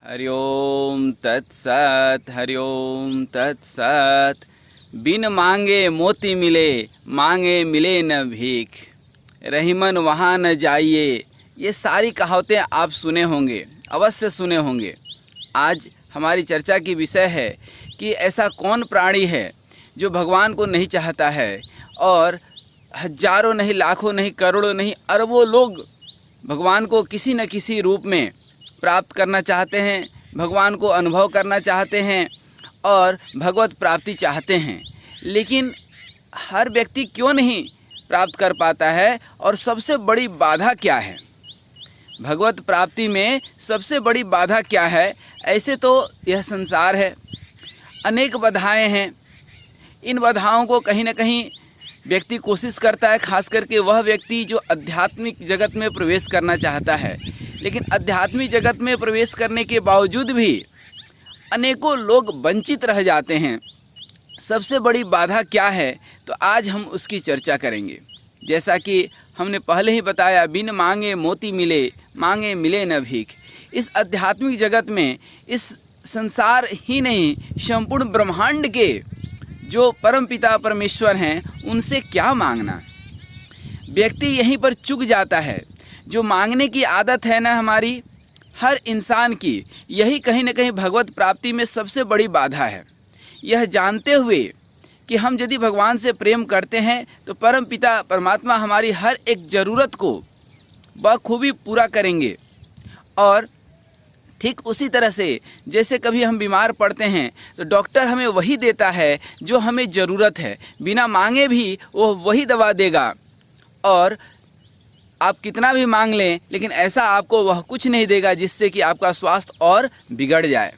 हरि ओम तत्सत। हरि ओम तत्सत। बिन मांगे मोती मिले, मांगे मिले न भीख, रहीमन वहाँ न जाइए। ये सारी कहावतें आप सुने होंगे, अवश्य सुने होंगे। आज हमारी चर्चा की विषय है कि ऐसा कौन प्राणी है जो भगवान को नहीं चाहता है, और हजारों नहीं, लाखों नहीं, करोड़ों नहीं, अरबों लोग भगवान को किसी न किसी रूप में प्राप्त करना चाहते हैं, भगवान को अनुभव करना चाहते हैं और भगवत प्राप्ति चाहते हैं। लेकिन हर व्यक्ति क्यों नहीं प्राप्त कर पाता है, और सबसे बड़ी बाधा क्या है? भगवत प्राप्ति में सबसे बड़ी बाधा क्या है? ऐसे तो यह संसार है, अनेक बाधाएं हैं। इन बाधाओं को कहीं न कहीं व्यक्ति कोशिश करता है, खास करके वह व्यक्ति जो आध्यात्मिक जगत में प्रवेश करना चाहता है। लेकिन आध्यात्मिक जगत में प्रवेश करने के बावजूद भी अनेकों लोग वंचित रह जाते हैं। सबसे बड़ी बाधा क्या है? तो आज हम उसकी चर्चा करेंगे। जैसा कि हमने पहले ही बताया, बिन मांगे मोती मिले, मांगे मिले न भीख। इस आध्यात्मिक जगत में, इस संसार ही नहीं, संपूर्ण ब्रह्मांड के जो परमपिता परमेश्वर हैं, उनसे क्या मांगना? व्यक्ति यहीं पर चूक जाता है। जो मांगने की आदत है ना हमारी हर इंसान की, यही कहीं न कहीं भगवत प्राप्ति में सबसे बड़ी बाधा है। यह जानते हुए कि हम यदि भगवान से प्रेम करते हैं तो परमपिता परमात्मा हमारी हर एक ज़रूरत को बखूबी पूरा करेंगे। और ठीक उसी तरह से जैसे कभी हम बीमार पड़ते हैं तो डॉक्टर हमें वही देता है जो हमें ज़रूरत है, बिना मांगे भी वो वही दवा देगा। और आप कितना भी मांग लें, लेकिन ऐसा आपको वह कुछ नहीं देगा जिससे कि आपका स्वास्थ्य और बिगड़ जाए।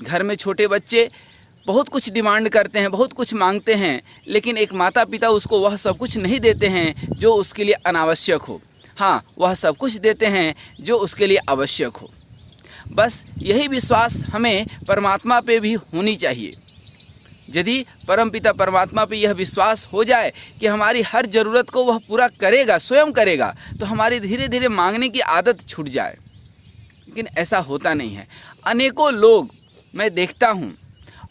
घर में छोटे बच्चे बहुत कुछ डिमांड करते हैं, बहुत कुछ मांगते हैं, लेकिन एक माता पिता उसको वह सब कुछ नहीं देते हैं जो उसके लिए अनावश्यक हो। हाँ, वह सब कुछ देते हैं जो उसके लिए आवश्यक हो। बस यही विश्वास हमें परमात्मा पे भी होनी चाहिए। यदि परमपिता परमात्मा पे यह विश्वास हो जाए कि हमारी हर ज़रूरत को वह पूरा करेगा, स्वयं करेगा, तो हमारी धीरे धीरे मांगने की आदत छूट जाए। लेकिन ऐसा होता नहीं है। अनेकों लोग मैं देखता हूँ,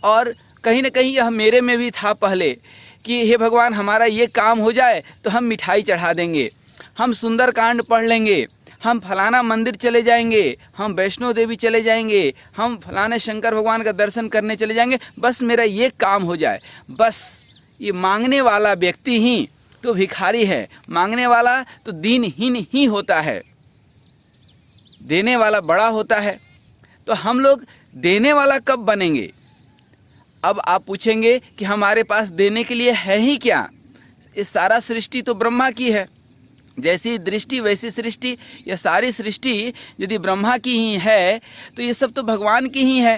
और कहीं न कहीं यह मेरे में भी था पहले, कि हे भगवान, हमारा ये काम हो जाए तो हम मिठाई चढ़ा देंगे, हम सुंदरकांड पढ़ लेंगे, हम फलाना मंदिर चले जाएंगे, हम वैष्णो देवी चले जाएंगे, हम फलाने शंकर भगवान का दर्शन करने चले जाएंगे, बस मेरा ये काम हो जाए। बस ये मांगने वाला व्यक्ति ही तो भिखारी है, मांगने वाला तो दीनहीन ही होता है, देने वाला बड़ा होता है। तो हम लोग देने वाला कब बनेंगे? अब आप पूछेंगे कि हमारे पास देने के लिए है ही क्या? ये सारा सृष्टि तो ब्रह्मा की है, जैसी दृष्टि वैसी सृष्टि। यह सारी सृष्टि यदि ब्रह्मा की ही है तो ये सब तो भगवान की ही है।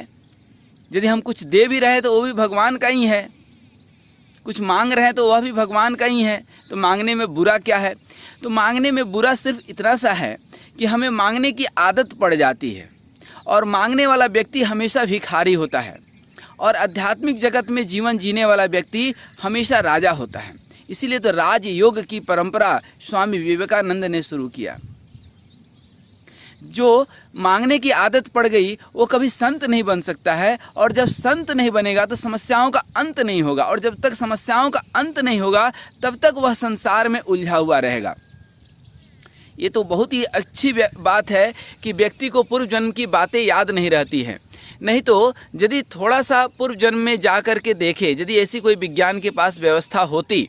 यदि हम कुछ दे भी रहे तो वो भी भगवान का ही है, कुछ मांग रहे हैं तो वह भी भगवान का ही है। तो मांगने में बुरा क्या है? तो मांगने में बुरा सिर्फ इतना सा है कि हमें मांगने की आदत पड़ जाती है, और मांगने वाला व्यक्ति हमेशा भिखारी होता है, और आध्यात्मिक जगत में जीवन जीने वाला व्यक्ति हमेशा राजा होता है। इसीलिए तो राजयोग की परंपरा स्वामी विवेकानंद ने शुरू किया। जो मांगने की आदत पड़ गई वो कभी संत नहीं बन सकता है, और जब संत नहीं बनेगा तो समस्याओं का अंत नहीं होगा, और जब तक समस्याओं का अंत नहीं होगा तब तक वह संसार में उलझा हुआ रहेगा। ये तो बहुत ही अच्छी बात है कि व्यक्ति को पूर्व जन्म की बातें याद नहीं रहती हैं। नहीं तो यदि थोड़ा सा पूर्व जन्म में जा कर के देखे, यदि ऐसी कोई विज्ञान के पास व्यवस्था होती,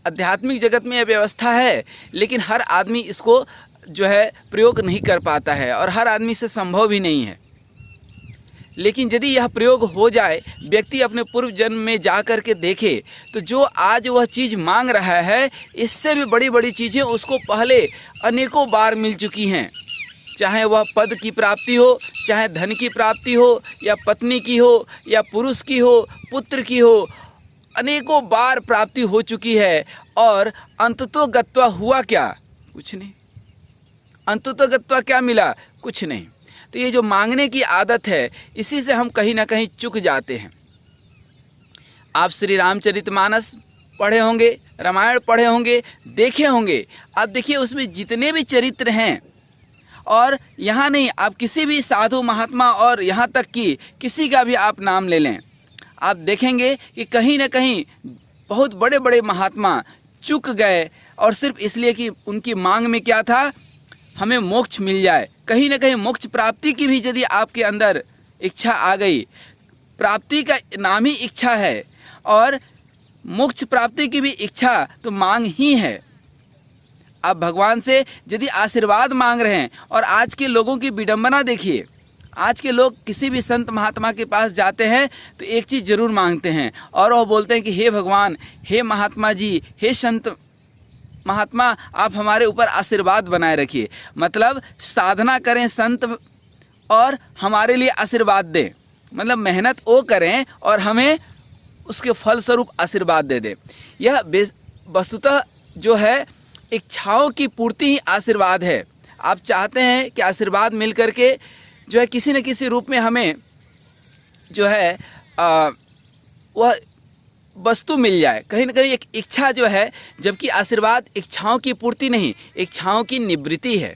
आध्यात्मिक जगत में यह व्यवस्था है, लेकिन हर आदमी इसको जो है प्रयोग नहीं कर पाता है, और हर आदमी से संभव भी नहीं है। लेकिन यदि यह प्रयोग हो जाए, व्यक्ति अपने पूर्व जन्म में जा कर के देखे, तो जो आज वह चीज़ मांग रहा है, इससे भी बड़ी बड़ी चीज़ें उसको पहले अनेकों बार मिल चुकी हैं। चाहे वह पद की प्राप्ति हो, चाहे धन की प्राप्ति हो, या पत्नी की हो, या पुरुष की हो, पुत्र की हो, अनेकों बार प्राप्ति हो चुकी है। और अंततो गत्वा हुआ क्या? कुछ नहीं। अंततो गत्वा क्या मिला? कुछ नहीं। तो ये जो मांगने की आदत है, इसी से हम कहीं ना कहीं चूक जाते हैं। आप श्री रामचरितमानस पढ़े होंगे, रामायण पढ़े होंगे, देखे होंगे। आप देखिए उसमें जितने भी चरित्र हैं और यहाँ नहीं, आप किसी भी साधु महात्मा और यहाँ तक कि किसी का भी आप नाम ले लें, आप देखेंगे कि कहीं ना कहीं बहुत बड़े बड़े महात्मा चूक गए, और सिर्फ इसलिए कि उनकी मांग में क्या था, हमें मोक्ष मिल जाए। कहीं ना कहीं मोक्ष प्राप्ति की भी यदि आपके अंदर इच्छा आ गई, प्राप्ति का नाम ही इच्छा है, और मोक्ष प्राप्ति की भी इच्छा तो मांग ही है। आप भगवान से यदि आशीर्वाद मांग रहे हैं, और आज के लोगों की विडंबना देखिए, आज के लोग किसी भी संत महात्मा के पास जाते हैं तो एक चीज़ ज़रूर मांगते हैं, और वो बोलते हैं कि हे भगवान, हे महात्मा जी, हे संत महात्मा, आप हमारे ऊपर आशीर्वाद बनाए रखिए। मतलब साधना करें संत और हमारे लिए आशीर्वाद दें, मतलब मेहनत वो करें और हमें उसके फलस्वरूप आशीर्वाद दे दे। यह वस्तुतः जो है इच्छाओं की पूर्ति ही आशीर्वाद है। आप चाहते हैं कि आशीर्वाद मिल करके जो है किसी न किसी रूप में हमें जो है वह वस्तु मिल जाए, कहीं ना कहीं एक इच्छा जो है, जबकि आशीर्वाद इच्छाओं की पूर्ति नहीं, इच्छाओं की निवृत्ति है।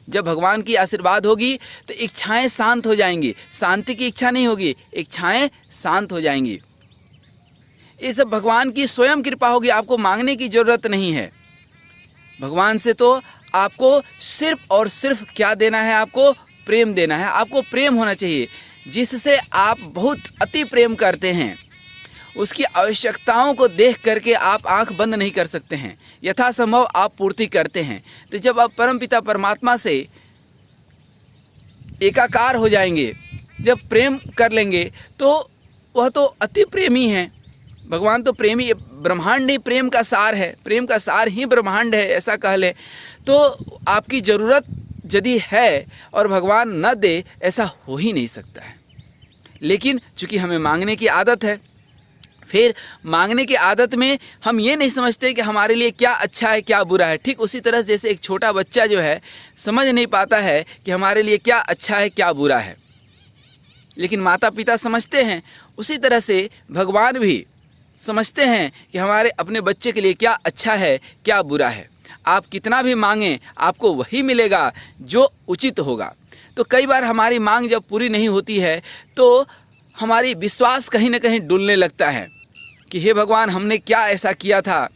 जब भगवान की आशीर्वाद होगी तो इच्छाएं शांत हो जाएंगी, शांति की इच्छा नहीं होगी, इच्छाएं शांत हो जाएंगी। ये सब भगवान की स्वयं कृपा होगी, आपको मांगने की ज़रूरत नहीं है। भगवान से तो आपको सिर्फ और सिर्फ क्या देना है, आपको प्रेम देना है। आपको प्रेम होना चाहिए, जिससे आप बहुत अति प्रेम करते हैं, उसकी आवश्यकताओं को देख करके आप आंख बंद नहीं कर सकते हैं, यथासंभव आप पूर्ति करते हैं। तो जब आप परमपिता परमात्मा से एकाकार हो जाएंगे, जब प्रेम कर लेंगे, तो वह तो अति प्रेमी है। भगवान तो प्रेमी, ब्रह्मांड ही प्रेम का सार है, प्रेम का सार ही ब्रह्मांड है, ऐसा कह ले। तो आपकी ज़रूरत यदि है और भगवान न दे, ऐसा हो ही नहीं सकता है। लेकिन चूँकि हमें मांगने की आदत है, फिर मांगने की आदत में हम ये नहीं समझते कि हमारे लिए क्या अच्छा है क्या बुरा है। ठीक उसी तरह जैसे एक छोटा बच्चा जो है समझ नहीं पाता है कि हमारे लिए क्या अच्छा है क्या बुरा है, लेकिन माता पिता समझते हैं। उसी तरह से भगवान भी समझते हैं कि हमारे अपने बच्चे के लिए क्या अच्छा है क्या बुरा है। आप कितना भी मांगें, आपको वही मिलेगा जो उचित होगा। तो कई बार हमारी मांग जब पूरी नहीं होती है तो हमारी विश्वास कहीं ना कहीं डुलने लगता है कि हे भगवान, हमने क्या ऐसा किया था,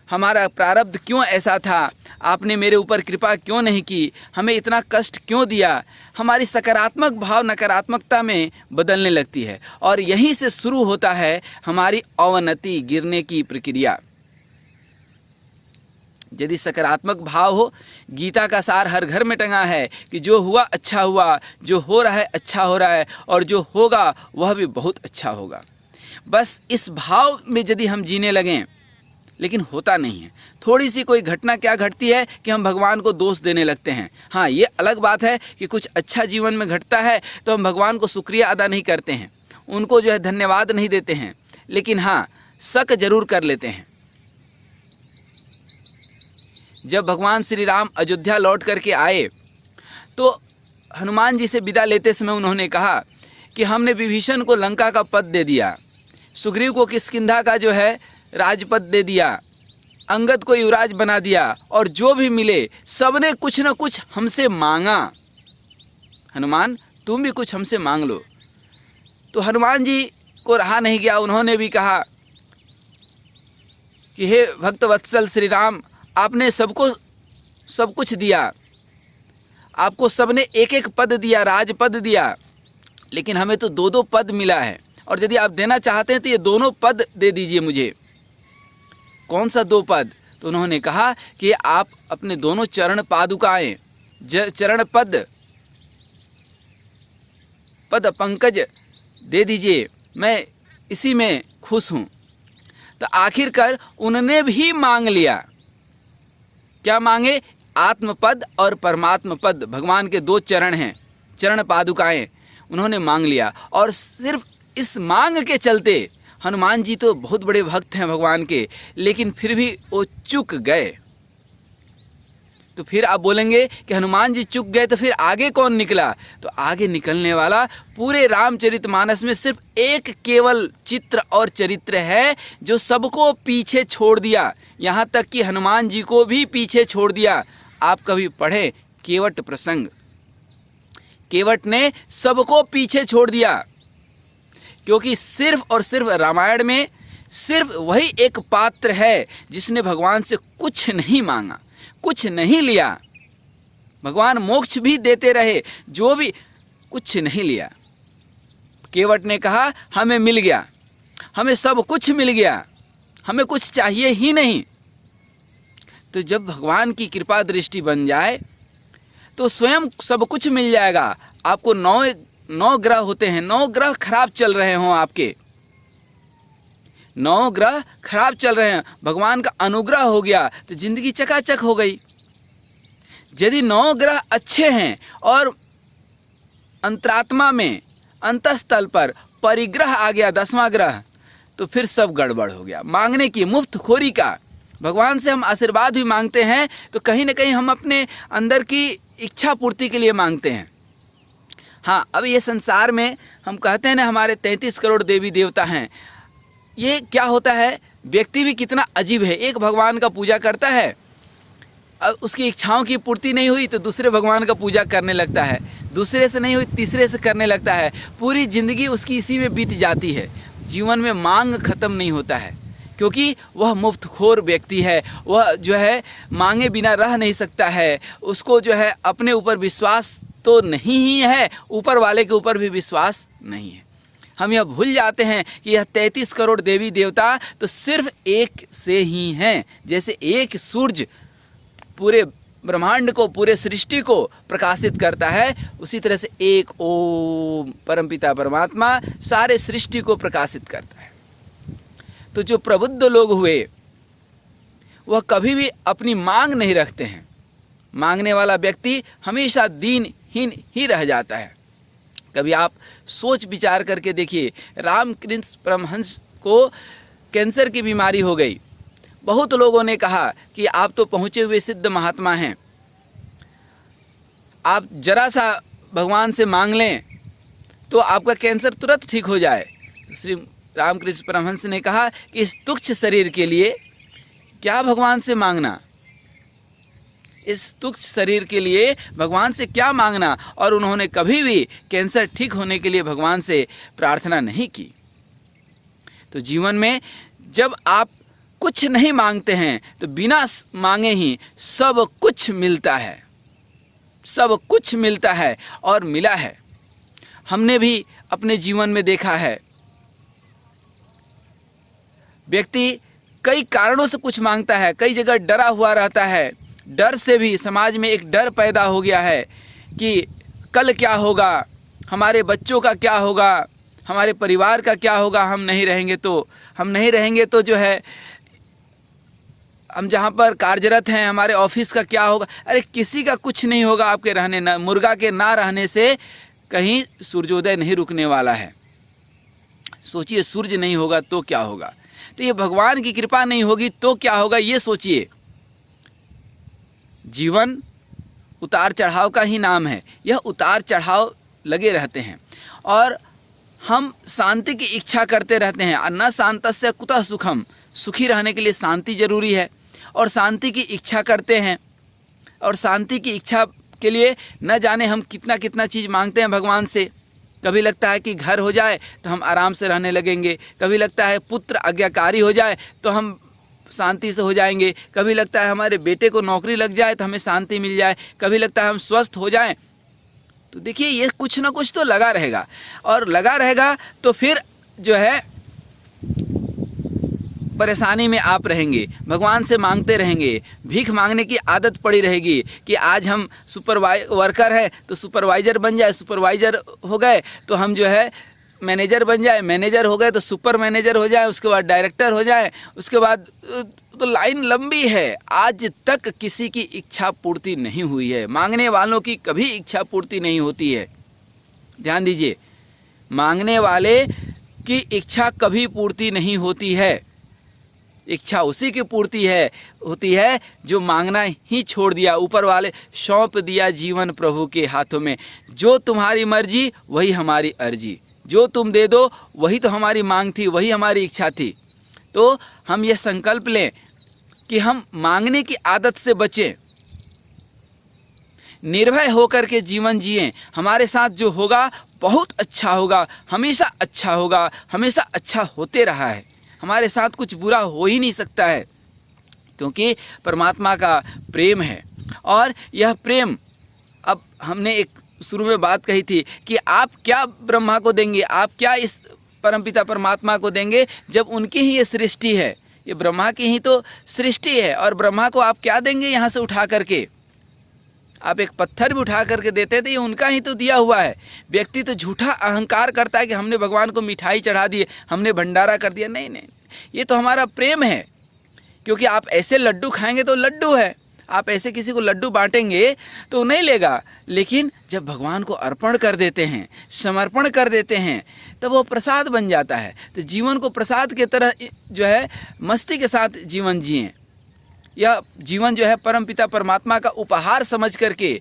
हमारा प्रारब्ध क्यों ऐसा था, आपने मेरे ऊपर कृपा क्यों नहीं की, हमें इतना कष्ट क्यों दिया। हमारी सकारात्मक भाव नकारात्मकता में बदलने लगती है, और यहीं से शुरू होता है हमारी अवनति, गिरने की प्रक्रिया। यदि सकारात्मक भाव हो, गीता का सार हर घर में टंगा है कि जो हुआ अच्छा हुआ, जो हो रहा है अच्छा हो रहा है, और जो होगा वह भी बहुत अच्छा होगा। बस इस भाव में यदि हम जीने लगें, लेकिन होता नहीं है। थोड़ी सी कोई घटना क्या घटती है कि हम भगवान को दोष देने लगते हैं। हाँ, ये अलग बात है कि कुछ अच्छा जीवन में घटता है तो हम भगवान को शुक्रिया अदा नहीं करते हैं, उनको जो है धन्यवाद नहीं देते हैं, लेकिन हाँ, शक जरूर कर लेते हैं। जब भगवान श्री राम अयोध्या लौट करके आए तो हनुमान जी से विदा लेते समय उन्होंने कहा कि हमने विभीषण को लंका का पद दे दिया, सुग्रीव को किष्किंधा का जो है राजपद दे दिया, अंगद को युवराज बना दिया, और जो भी मिले सबने कुछ न कुछ हमसे मांगा। हनुमान, तुम भी कुछ हमसे मांग लो। तो हनुमान जी को रहा नहीं गया, उन्होंने भी कहा कि हे भक्त वत्सल श्री राम, आपने सबको सब कुछ दिया, आपको सबने एक एक पद दिया, राजपद दिया, लेकिन हमें तो दो दो पद मिला है, और यदि आप देना चाहते हैं तो ये दोनों पद दे दीजिए मुझे। कौन सा दो पद? तो उन्होंने कहा कि आप अपने दोनों चरण पादुकाएं, चरण पद पंकज दे दीजिए, मैं इसी में खुश हूँ। तो आखिरकार उन्होंने भी मांग लिया। क्या मांगे? आत्मपद और परमात्म पद, भगवान के दो चरण हैं, चरण पादुकाएं, उन्होंने मांग लिया। और सिर्फ इस मांग के चलते, हनुमान जी तो बहुत बड़े भक्त हैं भगवान के, लेकिन फिर भी वो चूक गए। तो फिर आप बोलेंगे कि हनुमान जी चूक गए तो फिर आगे कौन निकला? तो आगे निकलने वाला पूरे रामचरितमानस में सिर्फ एक केवल चित्र और चरित्र है जो सबको पीछे छोड़ दिया, यहाँ तक कि हनुमान जी को भी पीछे छोड़ दिया। आप कभी पढ़ें केवट प्रसंग, केवट ने सबको पीछे छोड़ दिया, क्योंकि सिर्फ और सिर्फ रामायण में सिर्फ वही एक पात्र है जिसने भगवान से कुछ नहीं मांगा, कुछ नहीं लिया। भगवान मोक्ष भी देते रहे, जो भी कुछ नहीं लिया। केवट ने कहा हमें मिल गया, हमें सब कुछ मिल गया, हमें कुछ चाहिए ही नहीं। तो जब भगवान की कृपा दृष्टि बन जाए तो स्वयं सब कुछ मिल जाएगा। आपको 9 ग्रह होते हैं, 9 ग्रह खराब चल रहे हों, आपके 9 ग्रह खराब चल रहे हैं, भगवान का अनुग्रह हो गया तो जिंदगी चकाचक हो गई। यदि 9 ग्रह अच्छे हैं और अंतरात्मा में अंतःस्थल पर परिग्रह आ गया 10वां ग्रह, तो फिर सब गड़बड़ हो गया। मांगने की, मुफ्त खोरी का। भगवान से हम आशीर्वाद भी मांगते हैं तो कहीं ना कहीं हम अपने अंदर की इच्छा पूर्ति के लिए मांगते हैं। हाँ, अब ये संसार में हम कहते हैं ना हमारे 33 करोड़ देवी देवता हैं। ये क्या होता है, व्यक्ति भी कितना अजीब है। एक भगवान का पूजा करता है, अब उसकी इच्छाओं की पूर्ति नहीं हुई तो दूसरे भगवान का पूजा करने लगता है, दूसरे से नहीं हुई तीसरे से करने लगता है। पूरी ज़िंदगी उसकी इसी में बीत जाती है। जीवन में मांग खत्म नहीं होता है, क्योंकि वह मुफ्तखोर व्यक्ति है। वह जो है मांगे बिना रह नहीं सकता है। उसको जो है अपने ऊपर विश्वास तो नहीं ही है, ऊपर वाले के ऊपर भी विश्वास नहीं है। हम यह भूल जाते हैं कि यह 33 करोड़ देवी देवता तो सिर्फ एक से ही हैं। जैसे एक सूरज पूरे ब्रह्मांड को, पूरे सृष्टि को प्रकाशित करता है, उसी तरह से एक ओम परमपिता परमात्मा सारे सृष्टि को प्रकाशित करता है। तो जो प्रबुद्ध लोग हुए वह कभी भी अपनी मांग नहीं रखते हैं। मांगने वाला व्यक्ति हमेशा दीनहीन ही रह जाता है। कभी आप सोच विचार करके देखिए, रामकृष्ण परमहंस को कैंसर की बीमारी हो गई। बहुत लोगों ने कहा कि आप तो पहुँचे हुए सिद्ध महात्मा हैं, आप जरा सा भगवान से मांग लें तो आपका कैंसर तुरंत ठीक हो जाए। श्री रामकृष्ण परमहंस ने कहा कि इस तुच्छ शरीर के लिए क्या भगवान से मांगना, इस तुच्छ शरीर के लिए भगवान से क्या मांगना। और उन्होंने कभी भी कैंसर ठीक होने के लिए भगवान से प्रार्थना नहीं की। तो जीवन में जब आप कुछ नहीं मांगते हैं तो बिना मांगे ही सब कुछ मिलता है, सब कुछ मिलता है और मिला है। हमने भी अपने जीवन में देखा है, व्यक्ति कई कारणों से कुछ मांगता है, कई जगह डरा हुआ रहता है। डर से भी समाज में एक डर पैदा हो गया है कि कल क्या होगा, हमारे बच्चों का क्या होगा, हमारे परिवार का क्या होगा, हम नहीं रहेंगे तो जो है हम जहाँ पर कार्यरत हैं हमारे ऑफिस का क्या होगा। अरे किसी का कुछ नहीं होगा। आपके रहने न, मुर्गा के ना रहने से कहीं सूर्योदय नहीं रुकने वाला है। सोचिए, सूर्य नहीं होगा तो क्या होगा, तो ये भगवान की कृपा नहीं होगी तो क्या होगा, ये सोचिए। जीवन उतार चढ़ाव का ही नाम है। यह उतार चढ़ाव लगे रहते हैं और हम शांति की इच्छा करते रहते हैं। न शांतस्य कुतः सुखम, सुखी रहने के लिए शांति जरूरी है और शांति की इच्छा करते हैं। और शांति की इच्छा के लिए न जाने हम कितना कितना चीज़ मांगते हैं भगवान से। कभी लगता है कि घर हो जाए तो हम आराम से रहने लगेंगे, कभी लगता है पुत्र आज्ञाकारी हो जाए तो हम शांति से हो जाएंगे, कभी लगता है हमारे बेटे को नौकरी लग जाए तो हमें शांति मिल जाए, कभी लगता है हम स्वस्थ हो जाएं। तो देखिए, ये कुछ ना कुछ तो लगा रहेगा और लगा रहेगा तो फिर जो है परेशानी में आप रहेंगे, भगवान से मांगते रहेंगे, भीख मांगने की आदत पड़ी रहेगी कि आज हम वर्कर हैं तो सुपरवाइज़र बन जाए, सुपरवाइज़र हो गए तो हम जो है मैनेजर बन जाए, मैनेजर हो गए तो सुपर मैनेजर हो जाए, उसके बाद डायरेक्टर हो जाए, उसके बाद तो लाइन लंबी है। आज तक किसी की इच्छा पूर्ति नहीं हुई है। मांगने वालों की कभी इच्छा पूर्ति नहीं होती है। ध्यान दीजिए, मांगने वाले की इच्छा कभी पूर्ति नहीं होती है। इच्छा उसी की पूर्ति होती है जो मांगना ही छोड़ दिया। ऊपर वाले सौंप दिया जीवन प्रभु के हाथों में। जो तुम्हारी मर्जी वही हमारी अर्जी, जो तुम दे दो वही तो हमारी मांग थी, वही हमारी इच्छा थी। तो हम ये संकल्प लें कि हम मांगने की आदत से बचें। निर्भय होकर के जीवन जिएं। हमारे साथ जो होगा बहुत अच्छा होगा, हमेशा अच्छा होगा, हमेशा अच्छा होते रहा है। हमारे साथ कुछ बुरा हो ही नहीं सकता है, क्योंकि परमात्मा का प्रेम है। और यह प्रेम, अब हमने एक शुरू में बात कही थी कि आप क्या ब्रह्मा को देंगे, आप क्या इस परमपिता परमात्मा को देंगे, जब उनकी ही ये सृष्टि है, ये ब्रह्मा की ही तो सृष्टि है। और ब्रह्मा को आप क्या देंगे यहाँ से उठा करके? आप एक पत्थर भी उठा करके देते थे, ये उनका ही तो दिया हुआ है। व्यक्ति तो झूठा अहंकार करता है कि हमने भगवान को मिठाई चढ़ा दी, हमने भंडारा कर दिया। नहीं नहीं, ये तो हमारा प्रेम है। क्योंकि आप ऐसे लड्डू खाएंगे तो लड्डू है, आप ऐसे किसी को लड्डू बांटेंगे तो नहीं लेगा। लेकिन जब भगवान को अर्पण कर देते हैं, समर्पण कर देते हैं, तब वो प्रसाद बन जाता है। तो जीवन को प्रसाद के तरह जो है मस्ती के साथ जीवन जिएं। यह जीवन जो है परमपिता परमात्मा का उपहार समझ करके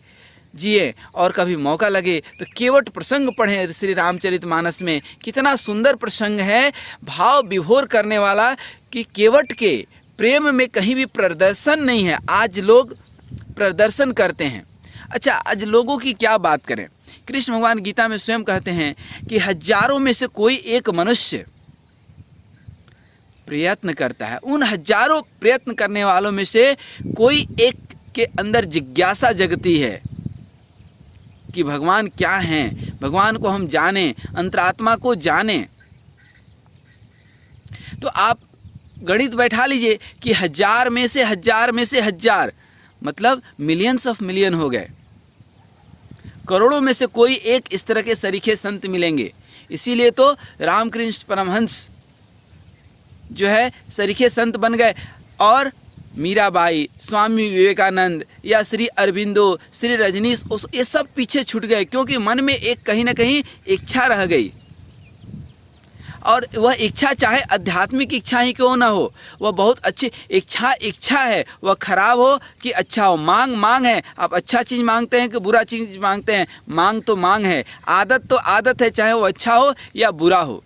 जिए। और कभी मौका लगे तो केवट प्रसंग पढ़ें श्री रामचरितमानस में। कितना सुंदर प्रसंग है, भाव विभोर करने वाला, कि केवट के प्रेम में कहीं भी प्रदर्शन नहीं है। आज लोग प्रदर्शन करते हैं। अच्छा, आज लोगों की क्या बात करें। कृष्ण भगवान गीता में स्वयं कहते हैं कि हजारों में से कोई एक मनुष्य प्रयत्न करता है, उन हजारों प्रयत्न करने वालों में से कोई एक के अंदर जिज्ञासा जगती है कि भगवान क्या हैं, भगवान को हम जानें, अंतरात्मा को जानें। तो आप गणित बैठा लीजिए कि हजार में से हजार, मतलब मिलियंस ऑफ मिलियन हो गए। करोड़ों में से कोई एक इस तरह के सरीखे संत मिलेंगे। इसीलिए तो रामकृष्ण परमहंस जो है सरीखे संत बन गए। और मीराबाई, स्वामी विवेकानंद या श्री अरविंदो, श्री रजनीश, ये सब पीछे छूट गए, क्योंकि मन में एक कहीं ना कहीं इच्छा रह गई। और वह इच्छा चाहे आध्यात्मिक इच्छा ही क्यों ना हो, वह बहुत अच्छी इच्छा है, वह खराब हो कि अच्छा हो। मांग है, आप अच्छा चीज़ मांगते हैं कि बुरा चीज़ मांगते हैं, मांग तो मांग है, आदत तो आदत है, चाहे वो अच्छा हो या बुरा हो।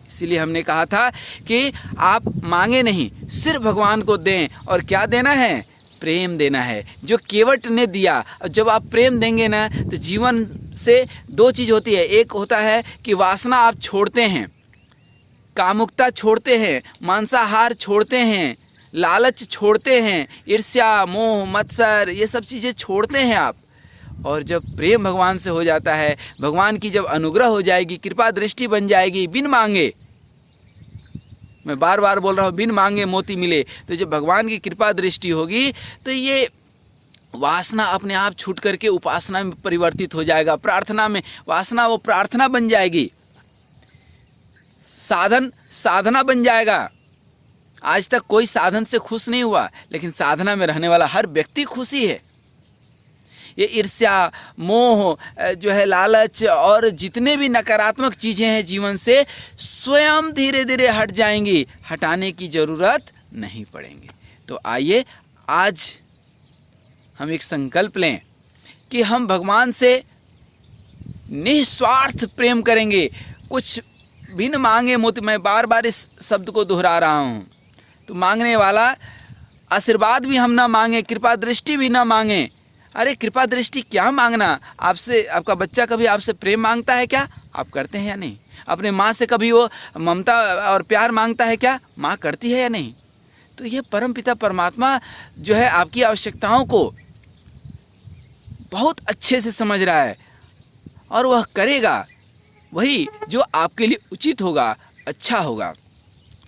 इसीलिए हमने कहा था कि आप मांगे नहीं, सिर्फ भगवान को दें। और क्या देना है? प्रेम देना है, जो केवट ने दिया। और जब आप प्रेम देंगे ना, तो जीवन से दो चीज़ होती है। एक होता है कि वासना आप छोड़ते हैं, कामुकता छोड़ते हैं, मांसाहार छोड़ते हैं, लालच छोड़ते हैं, ईर्ष्या, मोह, मत्सर, ये सब चीज़ें छोड़ते हैं आप। और जब प्रेम भगवान से हो जाता है, भगवान की जब अनुग्रह हो जाएगी, कृपा दृष्टि बन जाएगी, बिन मांगे, मैं बार बार बोल रहा हूँ, बिन मांगे मोती मिले। तो जब भगवान की कृपा दृष्टि होगी तो ये वासना अपने आप छूट करके उपासना में परिवर्तित हो जाएगा, प्रार्थना में। वासना वो प्रार्थना बन जाएगी, साधना बन जाएगा। आज तक कोई साधन से खुश नहीं हुआ, लेकिन साधना में रहने वाला हर व्यक्ति खुशी है। ये ईर्ष्या, मोह जो है, लालच और जितने भी नकारात्मक चीज़ें हैं जीवन से, स्वयं धीरे धीरे हट जाएंगी, हटाने की ज़रूरत नहीं पड़ेंगी। तो आइए आज हम एक संकल्प लें कि हम भगवान से निस्वार्थ प्रेम करेंगे, कुछ बिन मांगे मोती। मैं बार बार इस शब्द को दोहरा रहा हूँ। तो मांगने वाला आशीर्वाद भी हम ना मांगे, कृपा दृष्टि भी ना मांगे। अरे कृपा दृष्टि क्या मांगना? आपसे, आपका बच्चा कभी आपसे प्रेम मांगता है क्या? आप करते हैं या नहीं? अपने माँ से कभी वो ममता और प्यार मांगता है क्या? माँ करती है या नहीं? तो ये परमपिता परमात्मा जो है आपकी आवश्यकताओं को बहुत अच्छे से समझ रहा है, और वह करेगा वही जो आपके लिए उचित होगा, अच्छा होगा।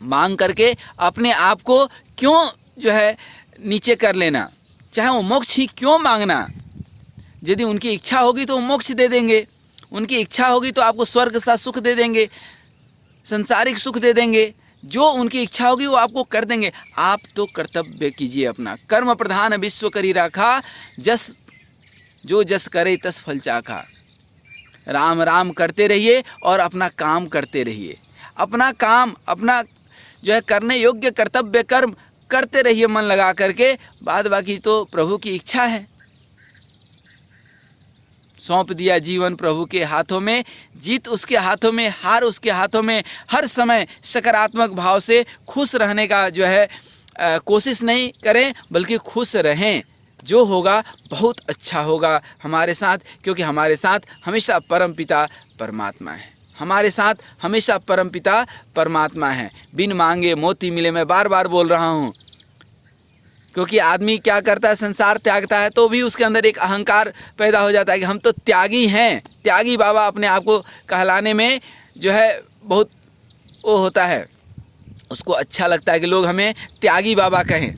मांग करके अपने आप को क्यों जो है नीचे कर लेना, चाहे वो मोक्ष ही क्यों मांगना। यदि उनकी इच्छा होगी तो वो मोक्ष दे देंगे, उनकी इच्छा होगी तो आपको स्वर्ग सा सुख दे देंगे, संसारिक सुख दे देंगे। जो उनकी इच्छा होगी वो आपको कर देंगे। आप तो कर्तव्य कीजिए अपना। कर्म प्रधान विश्व करी राखा, जस जो जस करे तस फल चाखा। राम राम करते रहिए और अपना काम करते रहिए। अपना काम, अपना जो है करने योग्य कर्तव्य कर्म करते रहिए मन लगा करके। बाद बाकी तो प्रभु की इच्छा है। सौंप दिया जीवन प्रभु के हाथों में, जीत उसके हाथों में, हार उसके हाथों में। हर समय सकारात्मक भाव से खुश रहने का जो है कोशिश नहीं करें, बल्कि खुश रहें। जो होगा बहुत अच्छा होगा हमारे साथ, क्योंकि हमारे साथ हमेशा परमपिता परमात्मा है। हमारे साथ हमेशा परमपिता परमात्मा है। बिन मांगे मोती मिले, मैं बार बार बोल रहा हूँ, क्योंकि आदमी क्या करता है, संसार त्यागता है तो भी उसके अंदर एक अहंकार पैदा हो जाता है कि हम तो त्यागी हैं। त्यागी बाबा अपने आप को कहलाने में जो है बहुत वो होता है, उसको अच्छा लगता है कि लोग हमें त्यागी बाबा कहें।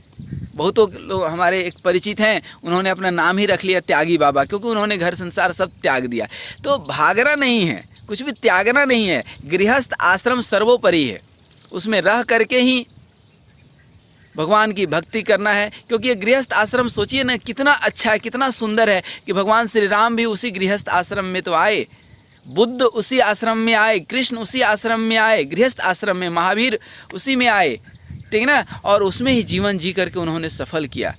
बहुतों लोग हमारे एक परिचित हैं, उन्होंने अपना नाम ही रख लिया त्यागी बाबा, क्योंकि उन्होंने घर संसार सब त्याग दिया। तो भागना नहीं है, कुछ भी त्यागना नहीं है। गृहस्थ आश्रम सर्वोपरि है, उसमें रह करके ही भगवान की भक्ति करना है। क्योंकि ये गृहस्थ आश्रम सोचिए ना कितना अच्छा है, कितना सुंदर है कि भगवान श्री राम भी उसी गृहस्थ आश्रम में तो आए, बुद्ध उसी आश्रम में आए, कृष्ण उसी आश्रम में आए, गृहस्थ आश्रम में, महावीर उसी में आए, ठीक ना। और उसमें ही जीवन जी करके उन्होंने सफल किया।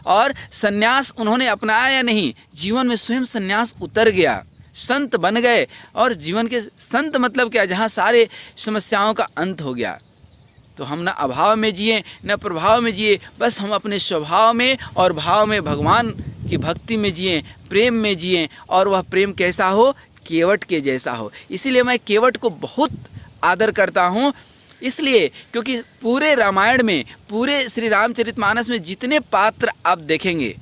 और सन्यास उन्होंने अपनाया या नहीं, जीवन में स्वयं सन्यास उतर गया, संत बन गए। और जीवन के संत मतलब क्या, जहाँ सारे समस्याओं का अंत हो गया। तो हम न अभाव में जिए न प्रभाव में जिए, बस हम अपने स्वभाव में और भाव में भगवान की भक्ति में जिए, प्रेम में जिए। और वह प्रेम कैसा हो, केवट के जैसा हो। इसीलिए मैं केवट को बहुत आदर करता हूँ, इसलिए क्योंकि पूरे रामायण में, पूरे श्री रामचरितमानस में जितने पात्र आप देखेंगे,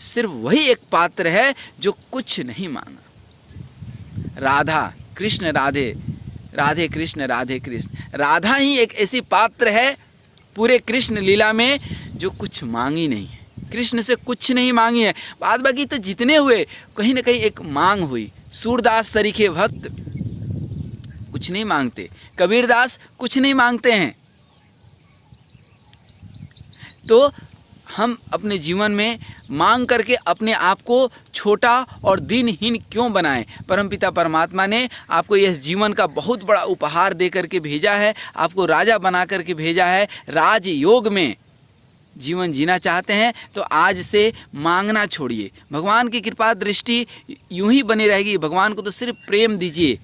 सिर्फ वही एक पात्र है जो कुछ नहीं मांगा। राधा कृष्ण, राधे राधे कृष्ण, राधे कृष्ण। राधा ही एक ऐसी पात्र है पूरे कृष्ण लीला में जो कुछ मांगी नहीं है, कृष्ण से कुछ नहीं मांगी है। बाद बाकी तो जितने हुए कहीं ना कहीं एक मांग हुई। सूरदास सरीखे भक्त कुछ नहीं मांगते, कबीरदास कुछ नहीं मांगते हैं। तो हम अपने जीवन में मांग करके अपने आप को छोटा और दीनहीन क्यों बनाएं। परमपिता परमात्मा ने आपको यह जीवन का बहुत बड़ा उपहार दे करके भेजा है, आपको राजा बना करके भेजा है। राजयोग में जीवन जीना चाहते हैं तो आज से मांगना छोड़िए। भगवान की कृपा दृष्टि यूं ही बनी रहेगी। भगवान को तो सिर्फ प्रेम दीजिए।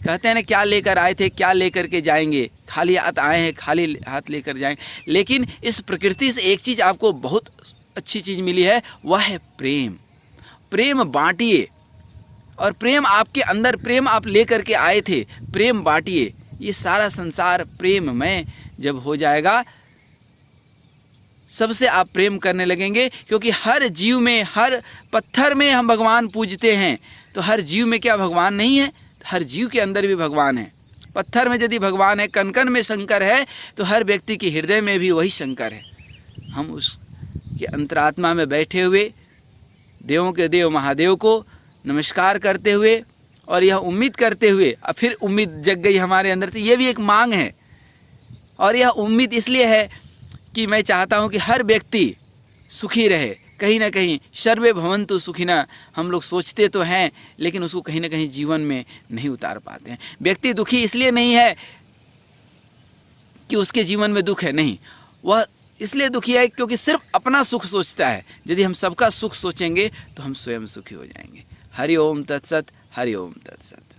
कहते हैं ना, क्या लेकर आए थे क्या लेकर के जाएंगे, खाली हाथ आए हैं खाली हाथ लेकर जाएंगे। लेकिन इस प्रकृति से एक चीज़ आपको बहुत अच्छी चीज़ मिली है, वह है प्रेम। प्रेम बांटिए, और प्रेम आपके अंदर, प्रेम आप लेकर के आए थे, प्रेम बांटिए। ये सारा संसार प्रेममय जब हो जाएगा, सबसे आप प्रेम करने लगेंगे। क्योंकि हर जीव में, हर पत्थर में हम भगवान पूजते हैं, तो हर जीव में क्या भगवान नहीं है? हर जीव के अंदर भी भगवान है। पत्थर में यदि भगवान है, कण कण में शंकर है, तो हर व्यक्ति के हृदय में भी वही शंकर है। हम उसके अंतरात्मा में बैठे हुए देवों के देव महादेव को नमस्कार करते हुए और यह उम्मीद करते हुए, अब फिर उम्मीद जग गई हमारे अंदर, तो ये भी एक मांग है। और यह उम्मीद इसलिए है कि मैं चाहता हूँ कि हर व्यक्ति सुखी रहे। कहीं ना कहीं सर्वे भवन्तु सुखिनः हम लोग सोचते तो हैं, लेकिन उसको कहीं ना कहीं जीवन में नहीं उतार पाते हैं। व्यक्ति दुखी इसलिए नहीं है कि उसके जीवन में दुख है, नहीं, वह इसलिए दुखी है क्योंकि सिर्फ अपना सुख सोचता है। यदि हम सबका सुख सोचेंगे तो हम स्वयं सुखी हो जाएंगे। हरि ओम तत्सत, हरि ओम तत्सत।